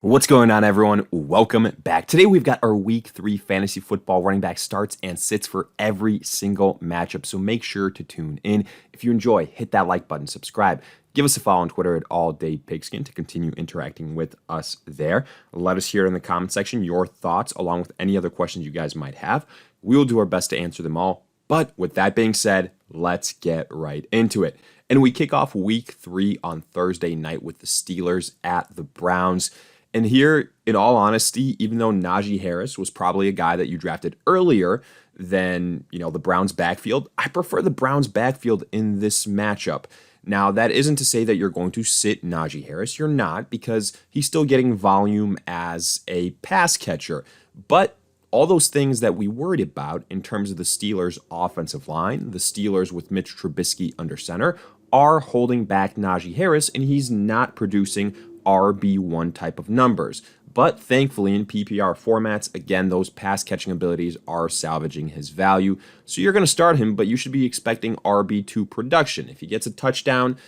What's going on, everyone? Welcome back. Today, we've got our Week 3 fantasy football running back starts and sits for every single matchup, so make sure to tune in. If you enjoy, hit that like button, subscribe, give us a follow on Twitter at AllDayPigskin to continue interacting with us there. Let us hear in the comment section your thoughts, along with any other questions you guys might have. We will do our best to answer them all, but with that being said, let's get right into it. And we kick off Week 3 on Thursday night with the Steelers at the Browns. And here, in all honesty, even though Najee Harris was probably a guy that you drafted earlier than, the Browns backfield, I prefer the Browns backfield in this matchup. Now, that isn't to say that you're going to sit Najee Harris. You're not, because he's still getting volume as a pass catcher. But all those things that we worried about in terms of the Steelers' offensive line, the Steelers with Mitch Trubisky under center, are holding back Najee Harris, and he's not producing RB1 type of numbers. But thankfully, in PPR formats, again, those pass catching abilities are salvaging his value. So you're going to start him, but you should be expecting RB2 production. If he gets a touchdown,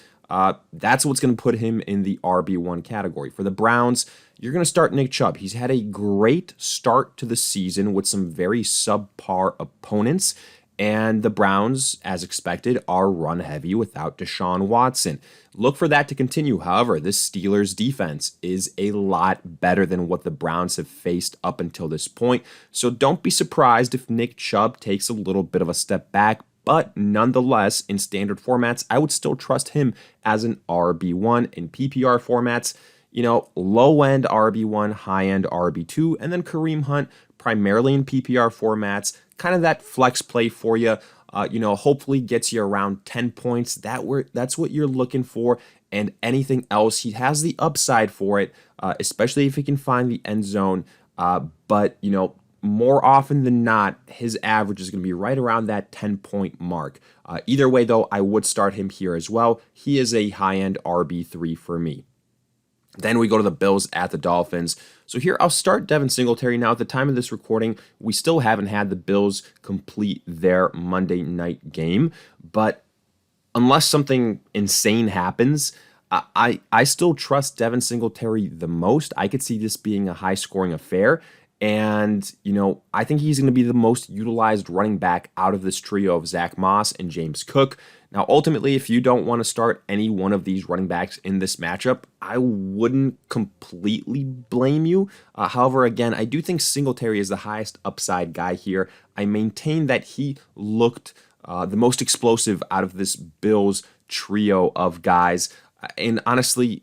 that's what's going to put him in the RB1 category. For the Browns, you're going to start Nick Chubb. He's had a great start to the season with some very subpar opponents. And the Browns, as expected, are run heavy without Deshaun Watson. Look for that to continue. However, this Steelers defense is a lot better than what the Browns have faced up until this point. So don't be surprised if Nick Chubb takes a little bit of a step back. But nonetheless, in standard formats, I would still trust him as an RB1. In PPR formats, low-end RB1, high-end RB2, and then Kareem Hunt primarily in PPR formats, kind of that flex play for you, hopefully gets you around 10 points. That's what you're looking for, and anything else, he has the upside for it, especially if he can find the end zone, but more often than not, his average is going to be right around that 10-point mark. Either way, though, I would start him here as well. He is a high-end RB3 for me. Then we go to the Bills at the Dolphins. So here I'll start Devin Singletary. Now, at the time of this recording, we still haven't had the Bills complete their Monday night game. But unless something insane happens, I still trust Devin Singletary the most. I could see this being a high-scoring affair. And, I think he's going to be the most utilized running back out of this trio of Zach Moss and James Cook. Now, ultimately, if you don't want to start any one of these running backs in this matchup, I wouldn't completely blame you. However, again, I do think Singletary is the highest upside guy here. I maintain that he looked the most explosive out of this Bills trio of guys. And honestly,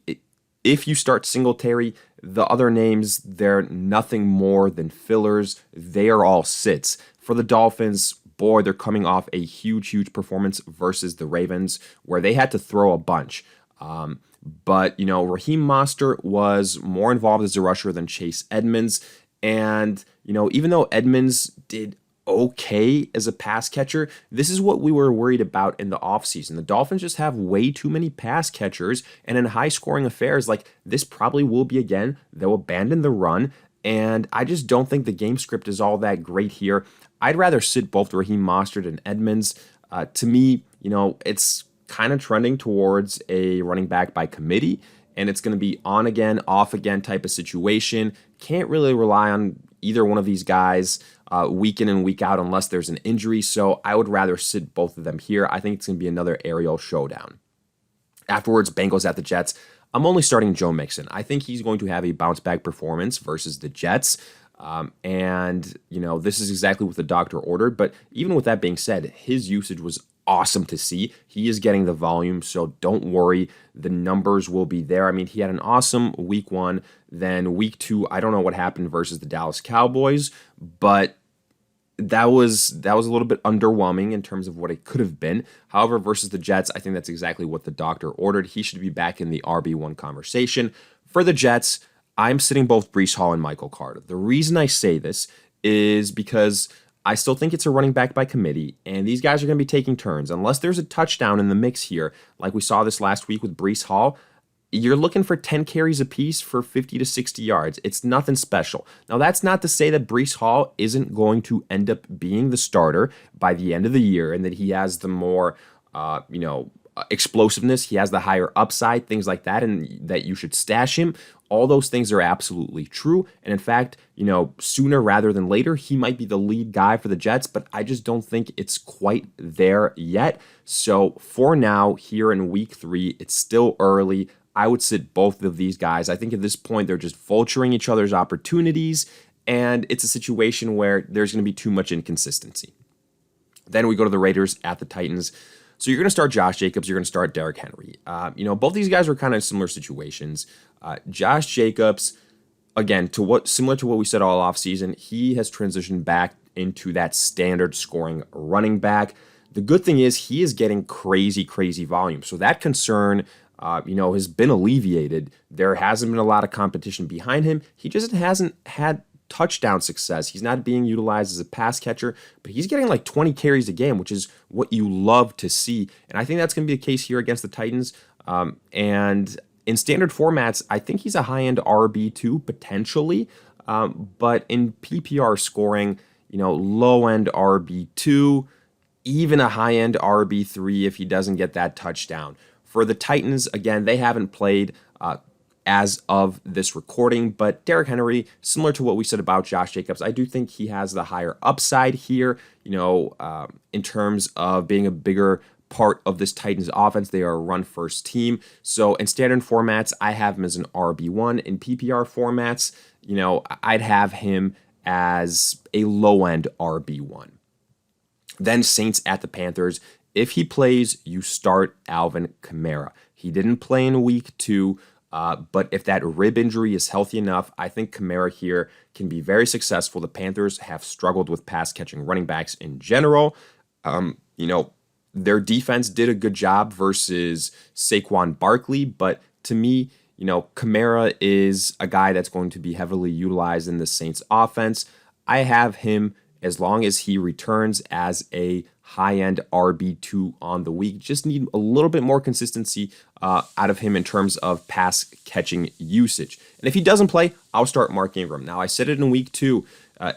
if you start Singletary, the other names, they're nothing more than fillers. They are all sits. For the Dolphins, boy, they're coming off a huge performance versus the Ravens where they had to throw a bunch. But Raheem Mostert was more involved as a rusher than Chase Edmonds. And, even though Edmonds did okay as a pass catcher, this is what we were worried about in the offseason. The Dolphins just have way too many pass catchers, and in high-scoring affairs like this probably will be again, they'll abandon the run, and I just don't think the game script is all that great here. I'd rather sit both Raheem Mostert and Edmonds. To me, it's kind of trending towards a running back by committee, and it's going to be on again, off again type of situation. Can't really rely on either one of these guys week in and week out unless there's an injury, so I would rather sit both of them here. I think it's going to be another aerial showdown. Afterwards, Bengals at the Jets. I'm only starting Joe Mixon. I think he's going to have a bounce-back performance versus the Jets. This is exactly what the doctor ordered. But even with that being said, his usage was awesome to see. He is getting the volume, so don't worry. The numbers will be there. I mean, he had an awesome week 1. Then week 2, I don't know what happened versus the Dallas Cowboys, but that was a little bit underwhelming in terms of what it could have been. However, versus the Jets, I think that's exactly what the doctor ordered. He should be back in the RB1 conversation. For the Jets, I'm sitting both Breece Hall and Michael Carter. The reason I say this is because I still think it's a running back by committee, and these guys are going to be taking turns. Unless there's a touchdown in the mix here, like we saw this last week with Breece Hall, you're looking for 10 carries apiece for 50 to 60 yards. It's nothing special. Now, that's not to say that Breece Hall isn't going to end up being the starter by the end of the year and that he has the more, explosiveness. He has the higher upside, things like that, and that you should stash him. All those things are absolutely true. And in fact, sooner rather than later, he might be the lead guy for the Jets, but I just don't think it's quite there yet. So for now, here in week 3, it's still early. I would sit both of these guys. I think at this point, they're just vulturing each other's opportunities, and it's a situation where there's going to be too much inconsistency. Then we go to the Raiders at the Titans. So you're going to start Josh Jacobs. You're going to start Derrick Henry. Both these guys are kind of similar situations. Josh Jacobs, again, similar to what we said all offseason, he has transitioned back into that standard scoring running back. The good thing is he is getting crazy, crazy volume. So that concern, has been alleviated. There hasn't been a lot of competition behind him. He just hasn't had touchdown success. He's not being utilized as a pass catcher, but he's getting like 20 carries a game, which is what you love to see. And I think that's going to be the case here against the Titans. And in standard formats, I think he's a high-end RB2 potentially, but in PPR scoring, low-end RB2, even a high-end RB3 if he doesn't get that touchdown. For the Titans, again, they haven't played as of this recording, but Derrick Henry, similar to what we said about Josh Jacobs, I do think he has the higher upside here, in terms of being a bigger part of this Titans offense. They are a run-first team. So in standard formats, I have him as an RB1. In PPR formats, I'd have him as a low-end RB1. Then Saints at the Panthers. If he plays, you start Alvin Kamara. He didn't play in week 2, but if that rib injury is healthy enough, I think Kamara here can be very successful. The Panthers have struggled with pass-catching running backs in general. Their defense did a good job versus Saquon Barkley, but to me, Kamara is a guy that's going to be heavily utilized in the Saints offense. I have him as long as he returns as a high-end RB2 on the week. Just need a little bit more consistency out of him in terms of pass-catching usage. And if he doesn't play, I'll start Mark Ingram. Now, I said it in week 2.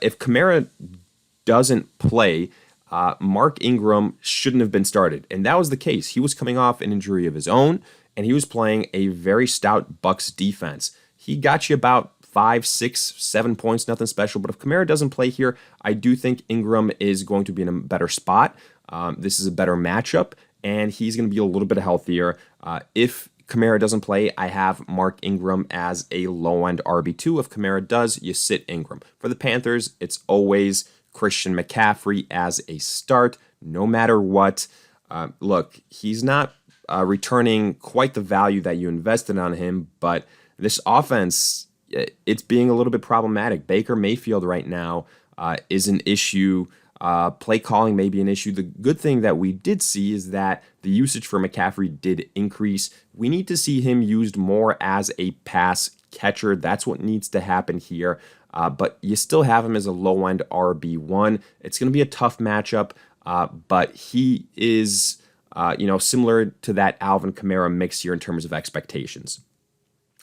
If Kamara doesn't play, Mark Ingram shouldn't have been started. And that was the case. He was coming off an injury of his own, and he was playing a very stout Bucks defense. He got you about 5, 6, 7 points, nothing special. But if Kamara doesn't play here, I do think Ingram is going to be in a better spot. This is a better matchup, and he's going to be a little bit healthier. If Kamara doesn't play, I have Mark Ingram as a low-end RB2. If Kamara does, you sit Ingram. For the Panthers, it's always Christian McCaffrey as a start, no matter what. Look, he's not returning quite the value that you invested on him, but this offense, it's being a little bit problematic. Baker Mayfield right now is an issue. Play calling may be an issue. The good thing that we did see is that the usage for McCaffrey did increase. We need to see him used more as a pass catcher. That's what needs to happen here. But you still have him as a low-end RB1. It's going to be a tough matchup, but he is, similar to that Alvin Kamara mix here in terms of expectations.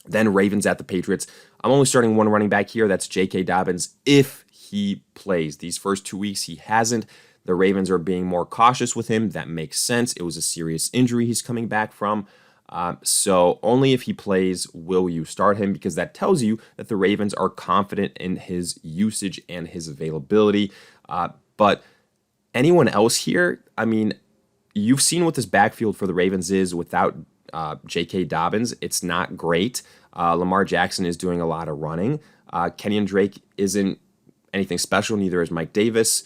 Then Ravens at the Patriots. I'm only starting one running back here. That's J.K. Dobbins if he plays. These first 2 weeks, he hasn't. The Ravens are being more cautious with him. That makes sense. It was a serious injury he's coming back from. So only if he plays will you start him, because that tells you that the Ravens are confident in his usage and his availability. But anyone else here, you've seen what this backfield for the Ravens is without J.K. Dobbins. It's not great. Lamar Jackson is doing a lot of running. Kenyon Drake isn't anything special, neither is Mike Davis.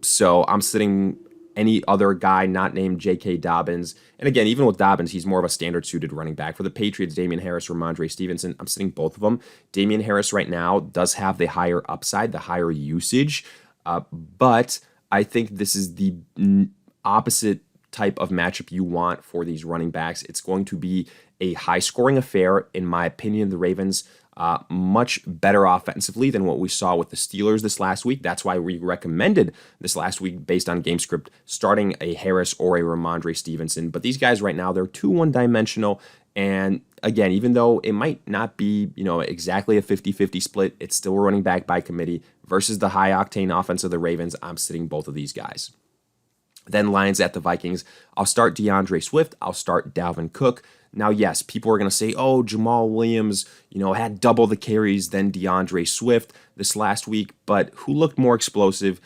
So I'm sitting any other guy not named J.K. Dobbins. And again, even with Dobbins, he's more of a standard suited running back. For the Patriots, Damian Harris, Ramondre Stevenson, I'm sitting both of them. Damian Harris right now does have the higher upside, the higher usage, but I think this is the opposite type of matchup you want for these running backs. It's going to be a high-scoring affair. In my opinion, the Ravens much better offensively than what we saw with the Steelers this last week. That's why we recommended this last week, based on game script, starting a Harris or a Ramondre Stevenson. But these guys right now, they're too one-dimensional. And again, even though it might not be, exactly a 50-50 split, it's still a running back by committee versus the high-octane offense of the Ravens. I'm sitting both of these guys. Then Lions at the Vikings. I'll start DeAndre Swift. I'll start Dalvin Cook. Now, yes, people are going to say, oh, Jamal Williams, had double the carries than DeAndre Swift this last week, but who looked more explosive?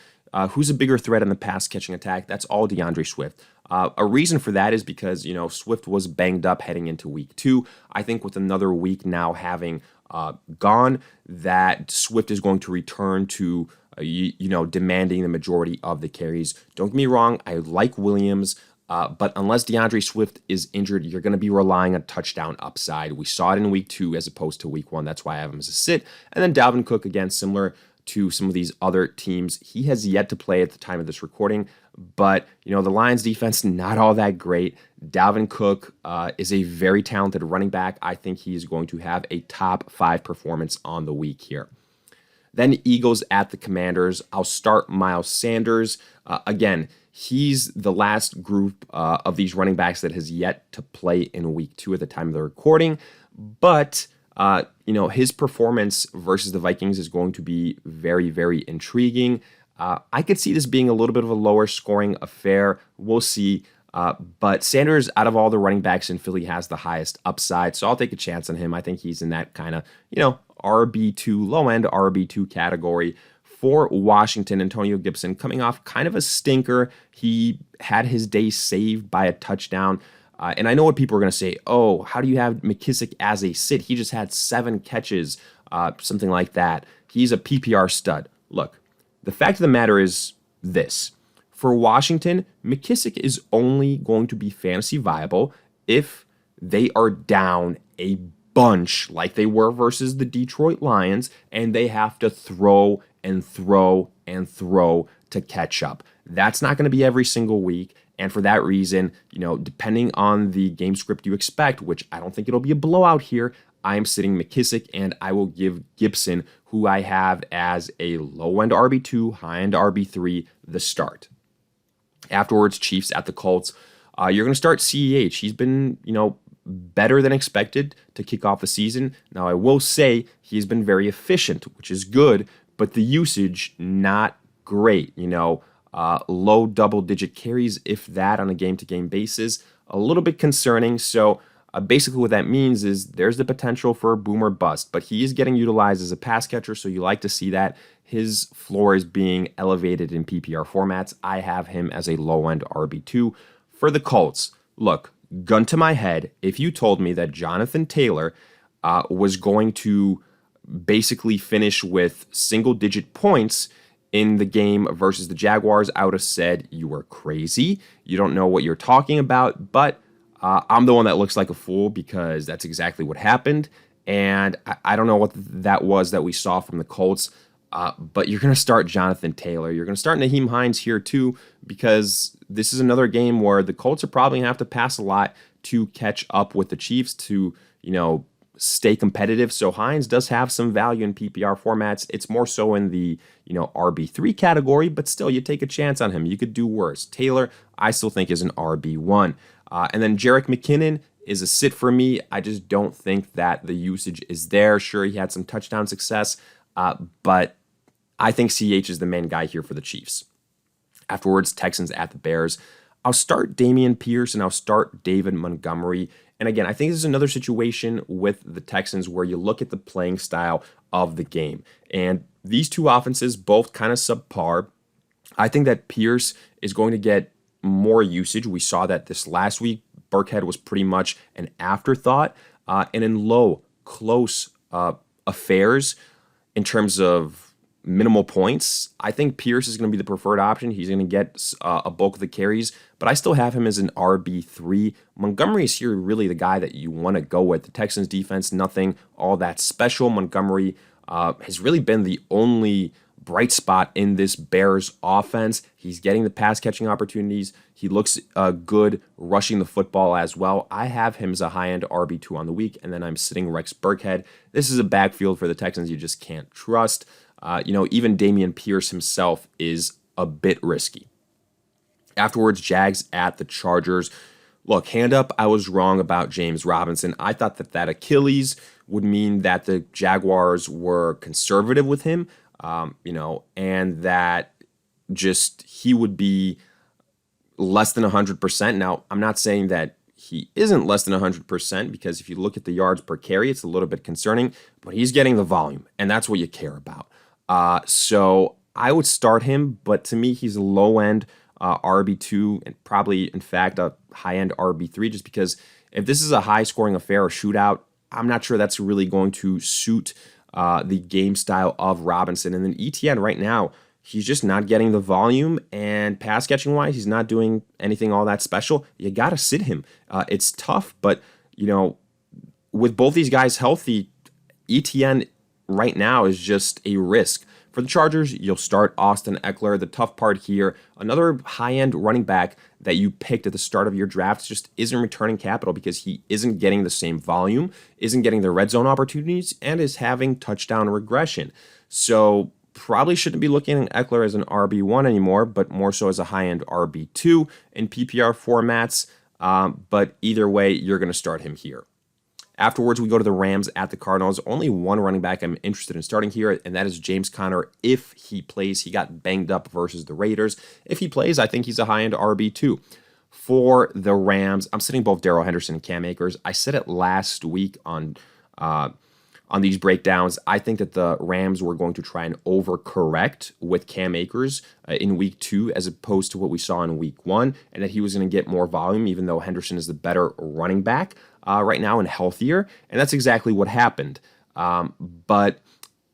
Who's a bigger threat in the pass catching attack? That's all DeAndre Swift. A reason for that is because, Swift was banged up heading into week 2. I think with another week now having gone, that Swift is going to return to, demanding the majority of the carries. Don't get me wrong, I like Williams. But unless DeAndre Swift is injured, you're going to be relying on touchdown upside. We saw it in week 2 as opposed to week 1. That's why I have him as a sit. And then Dalvin Cook, again, similar to some of these other teams. He has yet to play at the time of this recording. But, the Lions defense, not all that great. Dalvin Cook is a very talented running back. I think he's going to have a top 5 performance on the week here. Then Eagles at the Commanders. I'll start Miles Sanders. Again, he's the last group of these running backs that has yet to play in week 2 at the time of the recording. But, his performance versus the Vikings is going to be very, very intriguing. I could see this being a little bit of a lower scoring affair. We'll see. But Sanders, out of all the running backs in Philly, has the highest upside. So I'll take a chance on him. I think he's in that kind of, RB2, low-end RB2 category. For Washington, Antonio Gibson coming off kind of a stinker. He had his day saved by a touchdown. And I know what people are going to say. Oh, how do you have McKissick as a sit? He just had 7 catches, something like that. He's a PPR stud. Look, the fact of the matter is this. For Washington, McKissick is only going to be fantasy viable if they are down a bunch like they were versus the Detroit Lions, and they have to throw and throw and throw to catch up. That's not going to be every single week. And for that reason, depending on the game script you expect, which I don't think it'll be a blowout here, I am sitting McKissick, and I will give Gibson, who I have as a low-end RB2, high-end RB3, the start. Afterwards, Chiefs at the Colts. You're going to start CEH. He's been, better than expected to kick off the season. Now, I will say he's been very efficient, which is good, but the usage, not great. Low double-digit carries, if that, on a game-to-game basis. A little bit concerning. So basically what that means is there's the potential for a boom or bust, but he is getting utilized as a pass catcher, so you like to see that. His floor is being elevated in PPR formats. I have him as a low-end RB2. For the Colts, look, gun to my head, if you told me that Jonathan Taylor was going to basically finish with single-digit points in the game versus the Jaguars, I would have said you were crazy. You don't know what you're talking about, but I'm the one that looks like a fool because that's exactly what happened. And I don't know what that was that we saw from the Colts, but you're going to start Jonathan Taylor. You're going to start Naheem Hines here too, because this is another game where the Colts are probably going to have to pass a lot to catch up with the Chiefs to, stay competitive. So Hines does have some value in PPR formats. It's more so in the, RB3 category, but still you take a chance on him. You could do worse. Taylor, I still think is an RB1. And then Jerick McKinnon is a sit for me. I just don't think that the usage is there. Sure, he had some touchdown success, but I think CH is the main guy here for the Chiefs. Afterwards, Texans at the Bears. I'll start Dameon Pierce and I'll start David Montgomery. And again, I think this is another situation with the Texans where you look at the playing style of the game. And these two offenses both kind of subpar. I think that Pierce is going to get more usage. We saw that this last week. Burkhead was pretty much an afterthought. And in low, close affairs, in terms of minimal points, I think Pierce is going to be the preferred option. He's going to get a bulk of the carries, but I still have him as an RB3. Montgomery is here really the guy that you want to go with. The Texans defense, nothing all that special. Montgomery has really been the only bright spot in this Bears offense. He's getting the pass catching opportunities. He looks good rushing the football as well. I have him as a high-end RB2 on the week, and then I'm sitting Rex Burkhead. This is a backfield for the Texans you just can't trust. Even Dameon Pierce himself is a bit risky. Afterwards, Jags at the Chargers. Look, hand up, I was wrong about James Robinson. I thought that Achilles would mean that the Jaguars were conservative with him, and that just he would be less than 100%. Now, I'm not saying that he isn't less than 100% because if you look at the yards per carry, it's a little bit concerning, but he's getting the volume, and that's what you care about. So I would start him, but to me, he's a low-end RB2 and probably, in fact, a high-end RB3 just because if this is a high-scoring affair or shootout, I'm not sure that's really going to suit the game style of Robinson. And then ETN right now, he's just not getting the volume, and pass catching wise, he's not doing anything all that special. You got to sit him. It's tough, but with both these guys healthy, ETN right now is just a risk. For the Chargers, you'll start Austin Eckler. The tough part here, another high-end running back that you picked at the start of your draft just isn't returning capital because he isn't getting the same volume, isn't getting the red zone opportunities, and is having touchdown regression. So probably shouldn't be looking at Eckler as an RB1 anymore, but more so as a high-end RB2 in PPR formats. But either way, you're going to start him here. Afterwards, we go to the Rams at the Cardinals. Only one running back I'm interested in starting here, and that is James Conner if he plays. He got banged up versus the Raiders. If he plays, I think he's a high-end RB2. For the Rams, I'm sitting both Darrell Henderson and Cam Akers. I said it last week on these breakdowns. I think that the Rams were going to try and overcorrect with Cam Akers in week 2 as opposed to what we saw in week 1, and that he was going to get more volume, even though Henderson is the better running back right now and healthier. And that's exactly what happened. But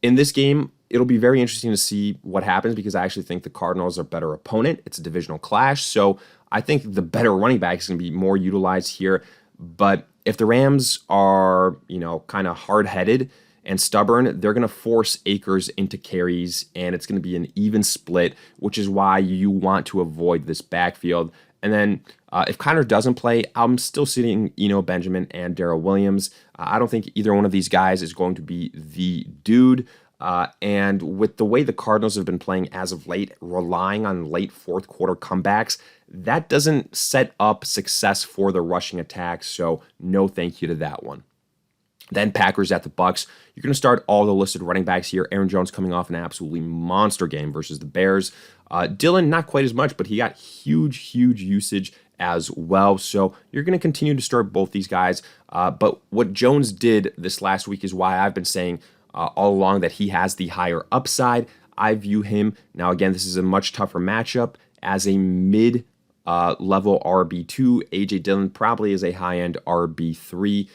in this game, it'll be very interesting to see what happens because I actually think the Cardinals are a better opponent. It's a divisional clash. So I think the better running back is going to be more utilized here. But if the Rams are, kind of hard-headed and stubborn, they're going to force Akers into carries, and it's going to be an even split, which is why you want to avoid this backfield. And then if Conner doesn't play, I'm still sitting Benjamin and Darrell Williams. I don't think either one of these guys is going to be the dude. And with the way the Cardinals have been playing as of late, relying on late fourth quarter comebacks, that doesn't set up success for the rushing attack. So no thank you to that one. Then Packers at the Bucks. You're going to start all the listed running backs here. Aaron Jones coming off an absolutely monster game versus the Bears. Dillon, not quite as much, but he got huge usage as well. So you're going to continue to start both these guys. But what Jones did this last week is why I've been saying all along that he has the higher upside. I view him, now again, this is a much tougher matchup, as a mid-level RB2. A.J. Dillon probably is a high-end RB3.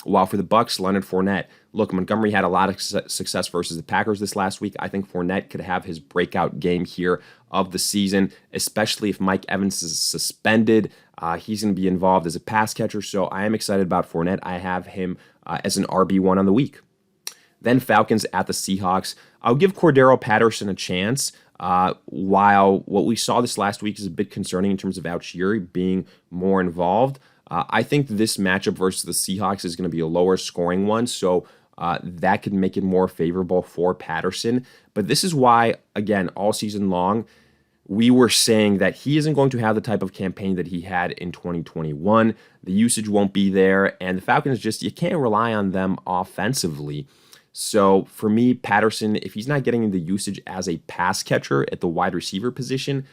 While for the Bucks, Leonard Fournette. Look, Montgomery had a lot of success versus the Packers this last week. I think Fournette could have his breakout game here of the season, especially if Mike Evans is suspended. He's going to be involved as a pass catcher, so I am excited about Fournette. I have him as an RB1 on the week. Then Falcons at the Seahawks. I'll give Cordero Patterson a chance. While what we saw this last week is a bit concerning in terms of Algieri being more involved, I think this matchup versus the Seahawks is going to be a lower scoring one, so that could make it more favorable for Patterson. But this is why, again, all season long, we were saying that he isn't going to have the type of campaign that he had in 2021. The usage won't be there, and the Falcons you can't rely on them offensively. So for me, Patterson, if he's not getting the usage as a pass catcher at the wide receiver position,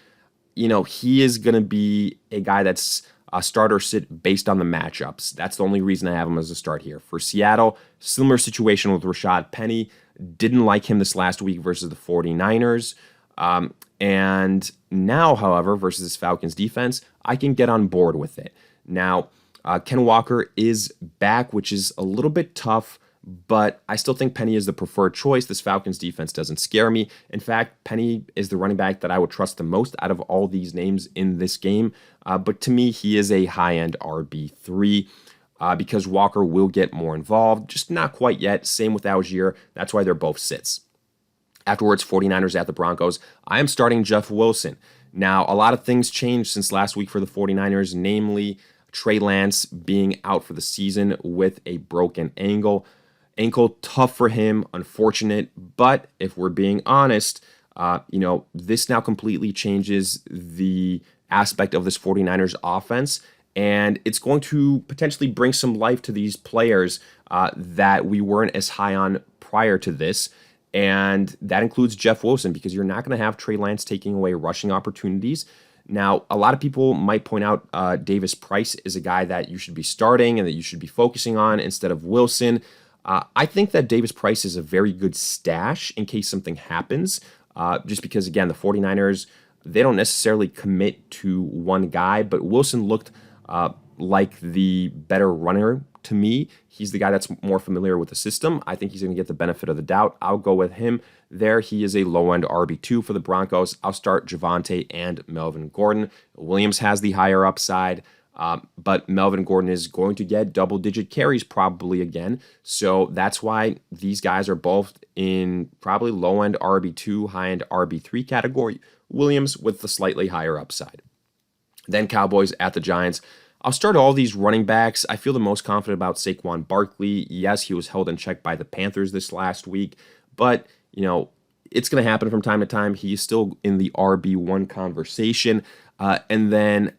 he is going to be a guy that's a start or sit based on the matchups. That's the only reason I have him as a start here. For Seattle, similar situation with Rashad Penny. Didn't like him this last week versus the 49ers. And now, however, versus this Falcons defense, I can get on board with it. Now, Ken Walker is back, which is a little bit tough, but I still think Penny is the preferred choice. This Falcons defense doesn't scare me. In fact, Penny is the running back that I would trust the most out of all these names in this game. But to me, he is a high-end RB3 because Walker will get more involved. Just not quite yet. Same with Algier. That's why they're both sits. Afterwards, 49ers at the Broncos. I am starting Jeff Wilson. Now, a lot of things changed since last week for the 49ers, namely Trey Lance being out for the season with a broken ankle. Tough for him, unfortunate. But if we're being honest, this now completely changes the aspect of this 49ers offense. And it's going to potentially bring some life to these players that we weren't as high on prior to this. And that includes Jeff Wilson, because you're not going to have Trey Lance taking away rushing opportunities. Now, a lot of people might point out Davis Price is a guy that you should be starting and that you should be focusing on instead of Wilson. I think that Davis Price is a very good stash in case something happens, just because, again, the 49ers, they don't necessarily commit to one guy, but Wilson looked like the better runner to me. He's the guy that's more familiar with the system. I think he's going to get the benefit of the doubt. I'll go with him there. He is a low-end RB2 for the Broncos. I'll start Javonte and Melvin Gordon. Williams has the higher upside, but Melvin Gordon is going to get double-digit carries probably again. So that's why these guys are both in probably low-end RB2, high-end RB3 category. Williams with the slightly higher upside. Then Cowboys at the Giants. I'll start all these running backs. I feel the most confident about Saquon Barkley. Yes, he was held in check by the Panthers this last week, but, it's going to happen from time to time. He's still in the RB1 conversation. And then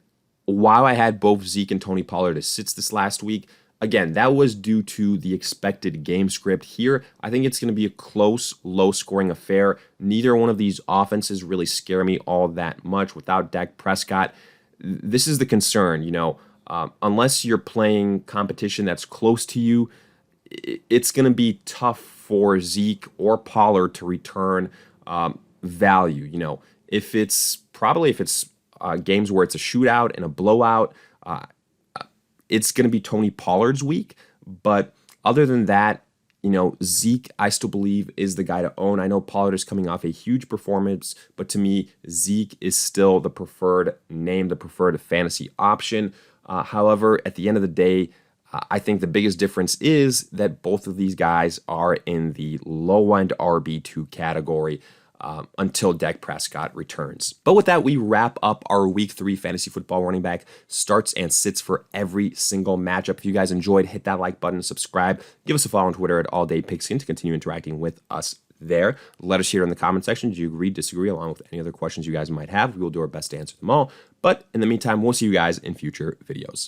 while I had both Zeke and Tony Pollard as sits this last week, again, that was due to the expected game script. Here, I think it's going to be a close, low-scoring affair. Neither one of these offenses really scare me all that much without Dak Prescott. This is the concern, unless you're playing competition that's close to you, it's going to be tough for Zeke or Pollard to return value. If it's games where it's a shootout and a blowout, it's going to be Tony Pollard's week. But other than that, Zeke, I still believe, is the guy to own. I know Pollard is coming off a huge performance, but to me, Zeke is still the preferred name, the preferred fantasy option. However, at the end of the day, I think the biggest difference is that both of these guys are in the low-end RB2 category until Dak Prescott returns. But with that, we wrap up our Week 3 fantasy football running back starts and sits for every single matchup. If you guys enjoyed, hit that like button, subscribe, give us a follow on Twitter at AllDayPigskin to continue interacting with us there. Let us hear in the comment section. Do you agree, disagree, along with any other questions you guys might have? We will do our best to answer them all. But in the meantime, we'll see you guys in future videos.